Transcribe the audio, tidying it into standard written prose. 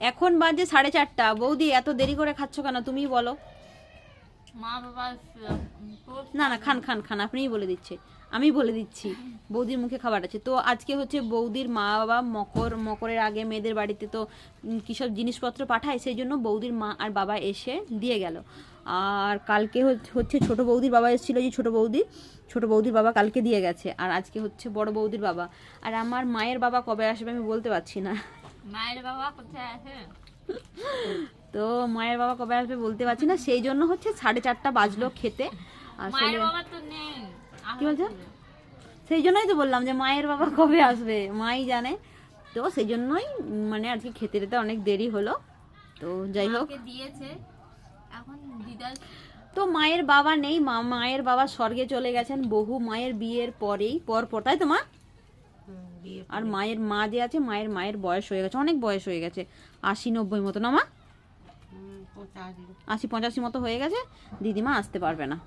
এখন বাজে 4:30। বৌদি এত দেরি করে খাচ্ছ কেন তুমি বলো? মা বাবা না না, খান খান খান, আপনিই বলে দিচ্ছে, আমি বলে দিচ্ছি। বৌদির মুখে খাবার আছে তো। আজকে হচ্ছে বৌদির মা বাবা মকরের আগে মেয়েদের বাড়িতে তো কী সব জিনিসপত্র পাঠায়, সেই জন্য বৌদির মা আর বাবা এসে দিয়ে গেল। আর কালকে হচ্ছে ছোট বৌদির বাবা এসেছিলো, যে ছোট বৌদির বাবা কালকে দিয়ে গেছে। আর আজকে হচ্ছে বড় বৌদির বাবা। আর আমার মায়ের বাবা কবে আসবে আমি বলতে পারছি না। মায়ের বাবা কোথায় আছে? তো মায়ের বাবা কবে আসবে বলতে পারছি না, সেই জন্য হচ্ছে 4:30 বাজলো খেতে। মায়ের বাবা তো নেই। কি বলছো? সেই জন্যই তো বললাম যে মায়ের বাবা কবে আসবে মাই জানে। তো সেই জন্যই মানে আজকে খেতে টেতে অনেক দেরি হলো। তো যাই হোক, দিয়েছে এখন দিদা। তো মায়ের বাবা নেই, মায়ের বাবা স্বর্গে চলে গেছেন বহু মায়ের বিয়ের পর তাই তো মা? আর মায়ের মা যে আছে, মায়ের বয়স হয়ে গেছে, অনেক বয়স হয়ে গেছে, 80-90 মতো না মা? 80-85 মতো হয়ে গেছে। দিদিমা আসতে পারবে না।